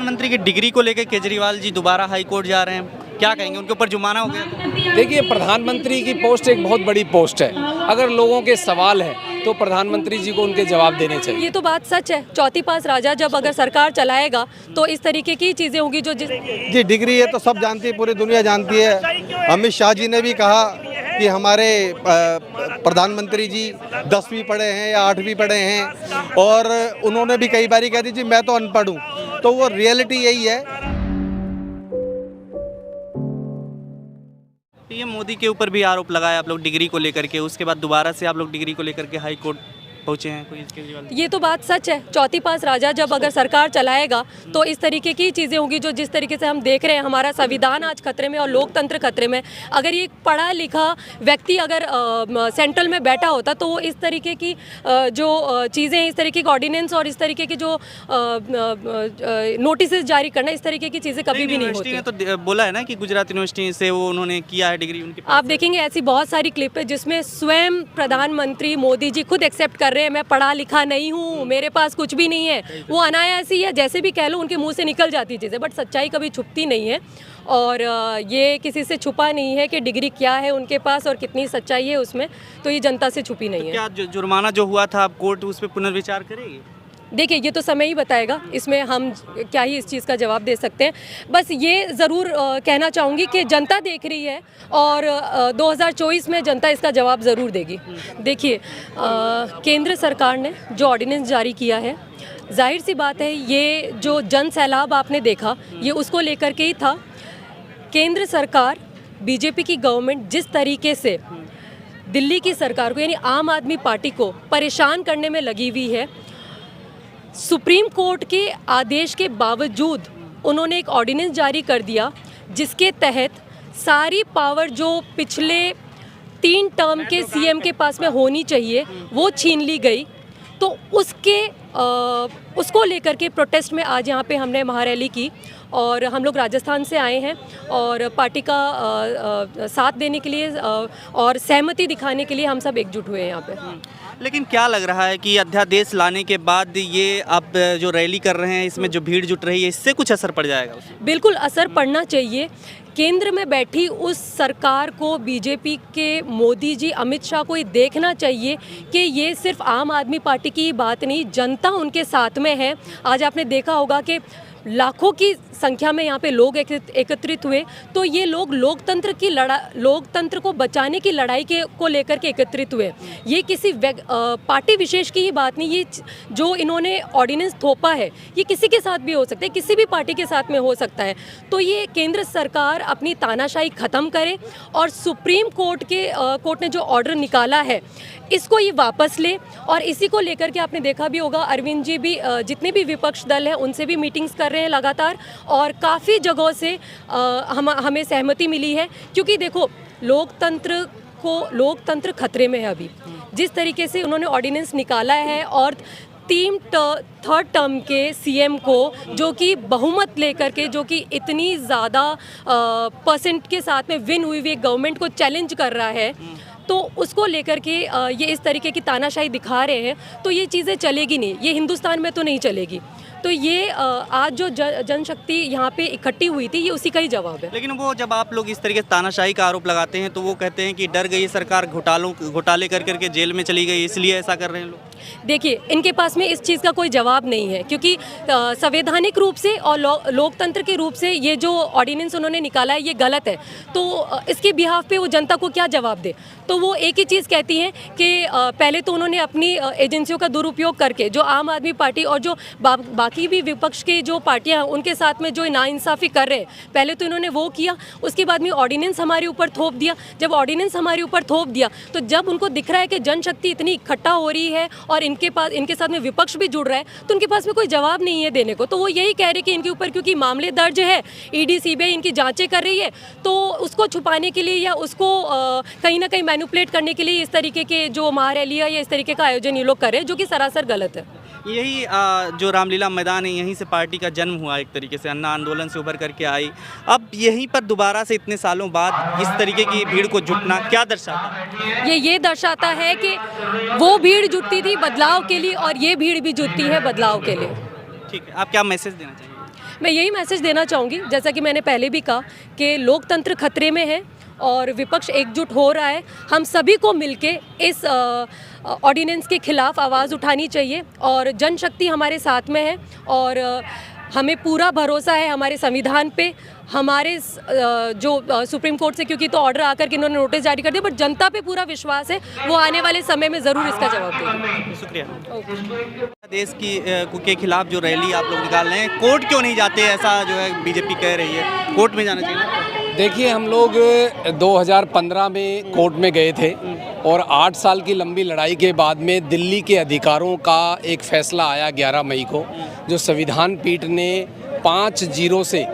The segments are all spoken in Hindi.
प्रधानमंत्री की डिग्री को लेकर केजरीवाल जी दोबारा हाई कोर्ट जा रहे हैं, क्या कहेंगे? उनके ऊपर जुर्माना हो गया। देखिए, प्रधानमंत्री की पोस्ट एक बहुत बड़ी पोस्ट है। अगर लोगों के सवाल है तो प्रधानमंत्री जी को उनके जवाब देने चाहिए। ये तो बात सच है। चौथी पास राजा जब अगर सरकार चलाएगा तो इस तरीके की चीज़ें होंगी जो जी डिग्री है तो सब जानती है, पूरी दुनिया जानती है। अमित शाह जी ने भी कहा कि हमारे प्रधानमंत्री जी 10वीं पढ़े हैं या 8वीं पढ़े हैं, और उन्होंने भी कई बारी कह दी जी मैं तो अनपढ़ हूँ। तो वो रियलिटी यही है। ये मोदी के ऊपर भी आरोप लगाया आप लोग डिग्री को लेकर के, उसके बाद दोबारा से आप लोग डिग्री को लेकर के हाई कोर्ट पहुंचे हैं कोई केजरीवाल? ये तो बात सच है। चौथी पास राजा जब अगर सरकार चलाएगा तो इस तरीके की चीज़ें होंगी जो जिस तरीके से हम देख रहे हैं। हमारा संविधान आज खतरे में और लोकतंत्र खतरे में। अगर ये पढ़ा लिखा व्यक्ति अगर सेंट्रल में बैठा होता तो वो इस तरीके की जो चीज़ें, इस तरीके के ऑर्डिनेंस और इस तरीके की जो नोटिस जारी करना, इस तरीके की चीज़ें कभी भी नहीं होती। यूनिवर्सिटी ने तो बोला है ना कि गुजरात यूनिवर्सिटी से वो उन्होंने किया है डिग्री उनके। आप देखेंगे ऐसी बहुत सारी क्लिप है जिसमें स्वयं प्रधानमंत्री मोदी जी खुद एक्सेप्ट कर रहे हैं, मैं पढ़ा लिखा नहीं हूँ, मेरे पास कुछ भी नहीं है। वो अनायासी है, जैसे भी कह लो उनके मुंह से निकल जाती चीज़ें, बट सच्चाई कभी छुपती नहीं है। और ये किसी से छुपा नहीं है कि डिग्री क्या है उनके पास और कितनी सच्चाई है उसमें, तो ये जनता से छुपी नहीं है। क्या जुर्माना जो हुआ था आप कोर्ट उस पर पुनर्विचार करेगी? देखिए, ये तो समय ही बताएगा, इसमें हम क्या ही इस चीज़ का जवाब दे सकते हैं। बस ये ज़रूर कहना चाहूँगी कि जनता देख रही है और 2024 में जनता इसका जवाब ज़रूर देगी। देखिए, केंद्र सरकार ने जो ऑर्डिनेंस जारी किया है, जाहिर सी बात है ये जो जन सैलाब आपने देखा ये उसको लेकर के ही था। केंद्र सरकार, बीजेपी की गवर्नमेंट जिस तरीके से दिल्ली की सरकार को यानी आम आदमी पार्टी को परेशान करने में लगी हुई है, सुप्रीम कोर्ट के आदेश के बावजूद उन्होंने एक ऑर्डिनेंस जारी कर दिया जिसके तहत सारी पावर जो पिछले 3 टर्म के सीएम के पास में होनी चाहिए वो छीन ली गई। तो उसको लेकर के प्रोटेस्ट में आज यहाँ पे हमने महारैली की और हम लोग राजस्थान से आए हैं और पार्टी का साथ देने के लिए और सहमति दिखाने के लिए हम सब एकजुट हुए हैं यहाँ पे। लेकिन क्या लग रहा है कि अध्यादेश लाने के बाद ये आप जो रैली कर रहे हैं इसमें जो भीड़ जुट रही है इससे कुछ असर पड़ जाएगा? बिल्कुल असर पड़ना चाहिए। केंद्र में बैठी उस सरकार को, बीजेपी के मोदी जी अमित शाह को ये देखना चाहिए कि ये सिर्फ आम आदमी पार्टी की बात नहीं, जनता उनके साथ में है। आज आपने देखा होगा कि लाखों की संख्या में यहाँ पे लोग एकत्रित हुए, तो ये लोग लोकतंत्र को बचाने की लड़ाई को लेकर के एकत्रित हुए। ये किसी पार्टी विशेष की ही बात नहीं, ये जो इन्होंने ऑर्डिनेंस थोपा है ये किसी के साथ भी हो सकता है, किसी भी पार्टी के साथ में हो सकता है। तो ये केंद्र सरकार अपनी तानाशाही ख़त्म करे और सुप्रीम कोर्ट ने जो ऑर्डर निकाला है इसको ये वापस ले। और इसी को लेकर के आपने देखा भी होगा अरविंद जी भी जितने भी विपक्ष दल हैं उनसे भी मीटिंग्स कर रहे हैं लगातार और काफ़ी जगहों से हमें सहमति मिली है। क्योंकि देखो, लोकतंत्र खतरे में है अभी। जिस तरीके से उन्होंने ऑर्डिनेंस निकाला है और थर्ड टर्म के सीएम को जो कि बहुमत लेकर के, जो कि इतनी ज़्यादा परसेंट के साथ में विन हुई हुई गवर्नमेंट को चैलेंज कर रहा है, तो उसको लेकर के ये इस तरीके की तानाशाही दिखा रहे हैं, तो ये चीज़ें चलेगी नहीं, ये हिंदुस्तान में तो नहीं चलेगी। तो ये आज जो जनशक्ति यहाँ पे इकट्ठी हुई थी ये उसी का ही जवाब है। लेकिन वो जब आप लोग इस तरीके से तानाशाही का आरोप लगाते हैं तो वो कहते हैं कि डर गई सरकार, घोटाले कर करके जेल में चली गई, इसलिए ऐसा कर रहे हैं लोग। देखिए, इनके पास में इस चीज़ का कोई जवाब नहीं है क्योंकि संवैधानिक रूप से और लोकतंत्र के रूप से ये जो ऑर्डिनेंस उन्होंने निकाला है ये गलत है। तो इसके बिहाफ पे वो जनता को क्या जवाब दे? तो वो एक ही चीज़ कहती हैं कि पहले तो उन्होंने अपनी एजेंसियों का दुरुपयोग करके जो आम आदमी पार्टी और जो बाकी भी विपक्ष की जो पार्टियां हैं उनके साथ में जो नाइंसाफ़ी कर रहे हैं, पहले तो इन्होंने वो किया, उसके बाद में ऑर्डिनेंस हमारे ऊपर थोप दिया। जब ऑर्डिनेंस हमारे ऊपर थोप दिया तो जब उनको दिख रहा है कि जनशक्ति इतनी इकट्ठा हो रही है और इनके साथ में विपक्ष भी जुड़ रहा है, तो उनके पास में कोई जवाब नहीं है देने को। तो वो यही कह रहे कि इनके ऊपर क्योंकि मामले दर्ज है, ईडी सीबीआई इनकी जांचें कर रही है, तो उसको छुपाने के लिए या उसको कहीं ना कहीं मैनिपुलेट करने के लिए इस तरीके के जो महारैलियाँ या इस तरीके का आयोजन ये लोग कर रहे हैं, जो कि सरासर गलत है। यही जो रामलीला मैदान है यहीं से पार्टी का जन्म हुआ, एक तरीके से अन्ना आंदोलन से उभर करके आई। अब यहीं पर दोबारा से इतने सालों बाद इस तरीके की भीड़ को जुटना क्या दर्शाता है? ये दर्शाता है कि वो भीड़ जुटती थी बदलाव के लिए और ये भीड़ भी जुटती है बदलाव के लिए। ठीक है, आप क्या मैसेज देना चाहिए? मैं यही मैसेज देना चाहूँगी, जैसा कि मैंने पहले भी कहा कि लोकतंत्र खतरे में है और विपक्ष एकजुट हो रहा है। हम सभी को मिलके इस ऑर्डिनेंस के खिलाफ आवाज़ उठानी चाहिए और जनशक्ति हमारे साथ में है और हमें पूरा भरोसा है हमारे संविधान पे, हमारे जो सुप्रीम कोर्ट से, क्योंकि तो ऑर्डर आकर के इन्होंने नोटिस जारी कर दिया, बट जनता पे पूरा विश्वास है, वो आने वाले समय में ज़रूर इसका जवाब देगी। शुक्रिया। देश की के खिलाफ जो रैली आप लोग निकाल रहे हैं, कोर्ट क्यों नहीं जाते, ऐसा जो है बीजेपी कह रही है, कोर्ट में जाना चाहिए। देखिए, हम लोग 2015 में कोर्ट में गए थे और 8 साल की लंबी लड़ाई के बाद में दिल्ली के अधिकारों का एक फ़ैसला आया 11 मई को, जो संविधान पीठ ने 5-0 से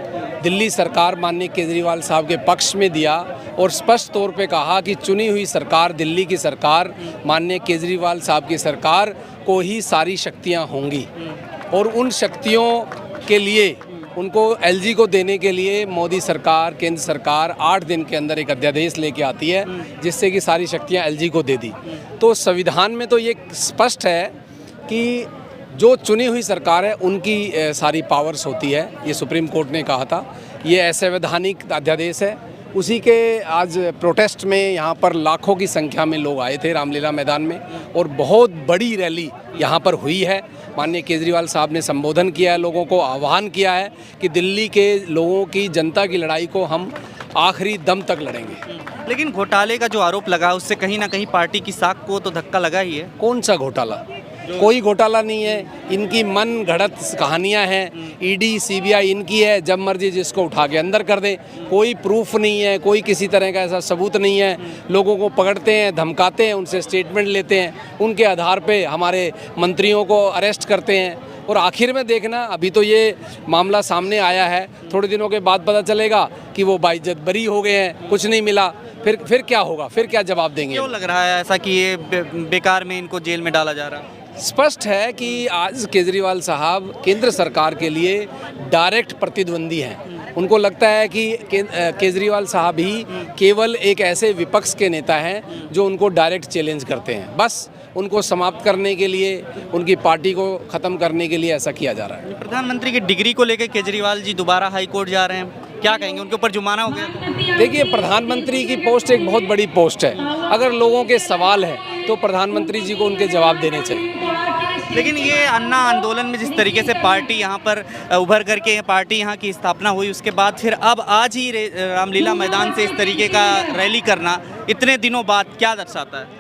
दिल्ली सरकार माननीय केजरीवाल साहब के पक्ष में दिया और स्पष्ट तौर पे कहा कि चुनी हुई सरकार, दिल्ली की सरकार, माननीय केजरीवाल साहब की सरकार को ही सारी शक्तियां होंगी और उन शक्तियों के लिए उनको एलजी को देने के लिए मोदी सरकार, केंद्र सरकार 8 दिन के अंदर एक अध्यादेश लेके आती है जिससे कि सारी शक्तियां एलजी को दे दी। तो संविधान में तो ये स्पष्ट है कि जो चुनी हुई सरकार है उनकी सारी पावर्स होती है, ये सुप्रीम कोर्ट ने कहा था। ये असंवैधानिक अध्यादेश है। उसी के आज प्रोटेस्ट में यहाँ पर लाखों की संख्या में लोग आए थे रामलीला मैदान में और बहुत बड़ी रैली यहाँ पर हुई है। माननीय केजरीवाल साहब ने संबोधन किया है, लोगों को आह्वान किया है कि दिल्ली के लोगों की, जनता की लड़ाई को हम आखिरी दम तक लड़ेंगे। लेकिन घोटाले का जो आरोप लगा उससे कहीं ना कहीं पार्टी की साख को तो धक्का लगा ही है। कौन सा घोटाला? कोई घोटाला नहीं है। इनकी मन घड़त कहानियां हैं। ईडी सीबीआई इनकी है, जब मर्जी जिसको उठा के अंदर कर दे। कोई प्रूफ नहीं है, कोई किसी तरह का ऐसा सबूत नहीं है। लोगों को पकड़ते हैं, धमकाते हैं, उनसे स्टेटमेंट लेते हैं, उनके आधार पे हमारे मंत्रियों को अरेस्ट करते हैं और आखिर में देखना, अभी तो ये मामला सामने आया है, थोड़े दिनों के बाद पता चलेगा कि वो बाइज्जत बरी हो गए हैं, कुछ नहीं मिला। फिर क्या होगा? फिर क्या जवाब देंगे? क्यों लग रहा है ऐसा कि ये बेकार में इनको जेल में डाला जा रहा है? स्पष्ट है कि आज केजरीवाल साहब केंद्र सरकार के लिए डायरेक्ट प्रतिद्वंदी हैं। उनको लगता है कि केजरीवाल साहब ही केवल एक ऐसे विपक्ष के नेता हैं जो उनको डायरेक्ट चैलेंज करते हैं। बस उनको समाप्त करने के लिए, उनकी पार्टी को ख़त्म करने के लिए ऐसा किया जा रहा है। प्रधानमंत्री की डिग्री को लेकर केजरीवाल जी दोबारा हाई कोर्ट जा रहे हैं, क्या कहेंगे? उनके ऊपर जुर्माना हो गया। देखिए, प्रधानमंत्री की पोस्ट एक बहुत बड़ी पोस्ट है। अगर लोगों के सवाल है तो प्रधानमंत्री जी को उनके जवाब देने चाहिए। लेकिन ये अन्ना आंदोलन में जिस तरीके से पार्टी यहाँ पर उभर करके पार्टी यहाँ की स्थापना हुई, उसके बाद फिर अब आज ही रामलीला मैदान से इस तरीके का रैली करना इतने दिनों बाद क्या दर्शाता है?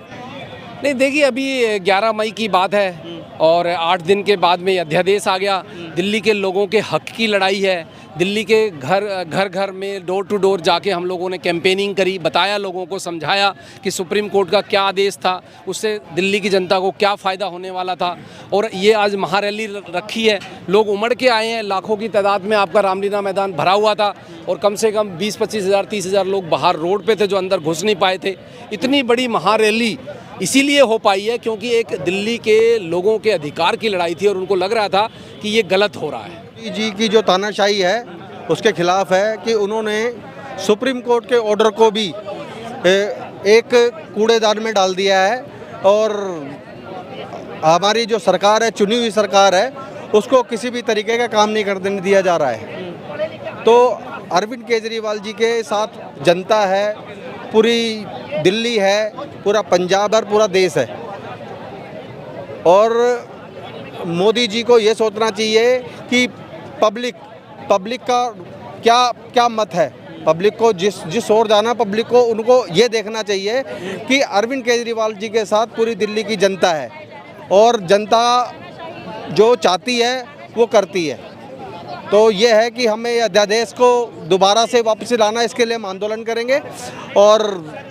नहीं, देखिए, अभी 11 मई की बात है और 8 दिन के बाद में अध्यादेश आ गया। दिल्ली के लोगों के हक की लड़ाई है। दिल्ली के घर में डोर टू डोर जाके हम लोगों ने कैंपेनिंग करी, बताया, लोगों को समझाया कि सुप्रीम कोर्ट का क्या आदेश था, उससे दिल्ली की जनता को क्या फ़ायदा होने वाला था। और ये आज महारैली रखी है, लोग उमड़ के आए हैं, लाखों की तादाद में आपका रामलीला मैदान भरा हुआ था और कम से कम 20-25 हज़ार 30 हज़ार लोग बाहर रोड पे थे जो अंदर घुस नहीं पाए थे। इतनी बड़ी महारैली इसीलिए हो पाई है क्योंकि एक दिल्ली के लोगों के अधिकार की लड़ाई थी और उनको लग रहा था कि ये गलत हो रहा है। जी की जो तानाशाही है उसके खिलाफ है कि उन्होंने सुप्रीम कोर्ट के ऑर्डर को भी एक कूड़ेदान में डाल दिया है और हमारी जो सरकार है, चुनी हुई सरकार है, उसको किसी भी तरीके का काम नहीं करने दिया जा रहा है। तो अरविंद केजरीवाल जी के साथ जनता है, पूरी दिल्ली है, पूरा पंजाब और पूरा देश है और मोदी जी को ये सोचना चाहिए कि पब्लिक का क्या मत है, पब्लिक को जिस ओर जाना, पब्लिक को उनको ये देखना चाहिए कि अरविंद केजरीवाल जी के साथ पूरी दिल्ली की जनता है और जनता जो चाहती है वो करती है। तो ये है कि हमें ये अध्यादेश को दोबारा से वापस लाना, इसके लिए हम आंदोलन करेंगे और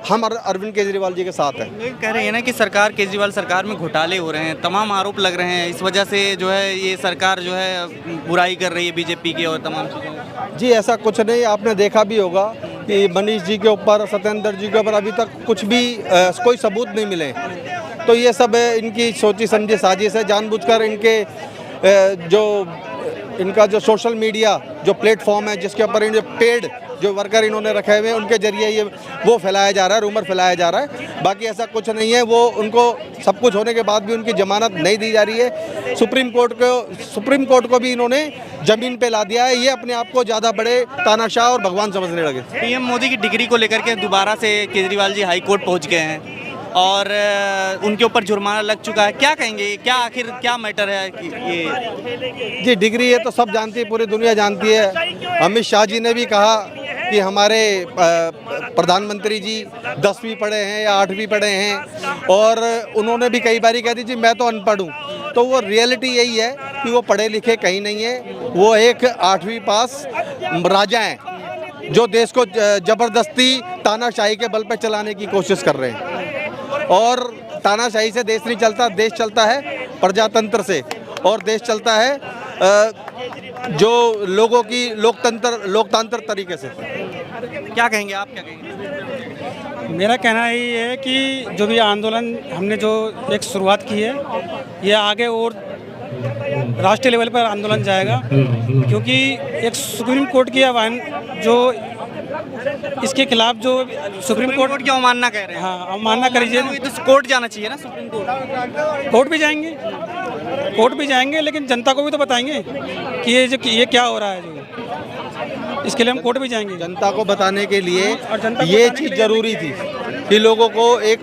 हम अरविंद केजरीवाल जी के साथ हैं। कह रहे हैं ना कि सरकार, केजरीवाल सरकार में घोटाले हो रहे हैं, तमाम आरोप लग रहे हैं, इस वजह से जो है ये सरकार जो है बुराई कर रही है बीजेपी की और तमाम चीज़ें। जी ऐसा कुछ नहीं, आपने देखा भी होगा कि मनीष जी के ऊपर, सत्येंद्र जी के ऊपर अभी तक कुछ भी कोई सबूत नहीं मिले। तो ये सब इनकी सोची समझी साजिश है, जानबूझकर इनका जो सोशल मीडिया जो प्लेटफॉर्म है जिसके ऊपर इन्हें पेड जो वर्कर इन्होंने रखे हुए हैं उनके जरिए ये वो फैलाया जा रहा है, रूमर फैलाया जा रहा है। बाकी ऐसा कुछ नहीं है। वो उनको सब कुछ होने के बाद भी उनकी जमानत नहीं दी जा रही है। सुप्रीम कोर्ट को भी इन्होंने जमीन पे ला दिया है। ये अपने आप को ज़्यादा बड़े तानाशाह और भगवान समझने लगे। पीएम मोदी की डिग्री को लेकर के दोबारा से केजरीवाल जी हाई कोर्ट पहुंच गए हैं और उनके ऊपर जुर्माना लग चुका है। क्या कहेंगे, क्या आखिर क्या मैटर है कि ये? जी, डिग्री ये तो सब जानती है, पूरी दुनिया जानती है। अमित शाह जी ने भी कहा कि हमारे प्रधानमंत्री जी 10वीं पढ़े हैं या 8वीं पढ़े हैं, और उन्होंने भी कई बारी कह दी जी मैं तो अनपढ़ हूँ। तो वो रियलिटी यही है कि वो पढ़े लिखे कहीं नहीं है। वो एक 8वीं पास राजा हैं जो देश को ज़बरदस्ती तानाशाही के बल पर चलाने की कोशिश कर रहे हैं। और तानाशाही से देश नहीं चलता, देश चलता है प्रजातंत्र से, और देश चलता है जो लोगों की लोकतंत्र तरीके से। क्या कहेंगे आप, क्या कहेंगे? मेरा कहना ये है कि जो भी आंदोलन हमने जो एक शुरुआत की है, ये आगे और राष्ट्रीय लेवल पर आंदोलन जाएगा, क्योंकि एक सुप्रीम कोर्ट की आह्वान जो इसके खिलाफ जो सुप्रीम कोर्ट की अवमानना कह रहे हैं। हाँ, अवमानना करिए तो कोर्ट जाना चाहिए ना, सुप्रीम कोर्ट। कोर्ट भी जाएंगे, लेकिन जनता को भी तो बताएंगे कि ये क्या हो रहा है। जो इसके लिए हम कोर्ट भी जाएंगे। जनता को बताने के लिए और जनता को ये बताने चीज़ के लिए जरूरी थी कि लोगों को एक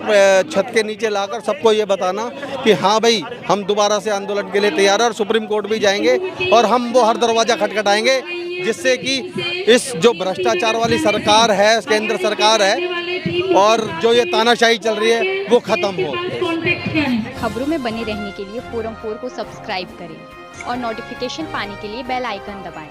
छत के नीचे लाकर सबको ये बताना कि हाँ भाई, हम दोबारा से आंदोलन के लिए तैयार हैं और सुप्रीम कोर्ट भी जाएंगे, और हम वो हर दरवाज़ा खटखटाएंगे जिससे कि इस जो भ्रष्टाचार वाली सरकार है, केंद्र सरकार है, और जो ये तानाशाही चल रही है वो ख़त्म हो। खबरों में बने रहने के लिए फोरम 4 को सब्सक्राइब करें और नोटिफिकेशन पाने के लिए बेल आइकन दबाएं।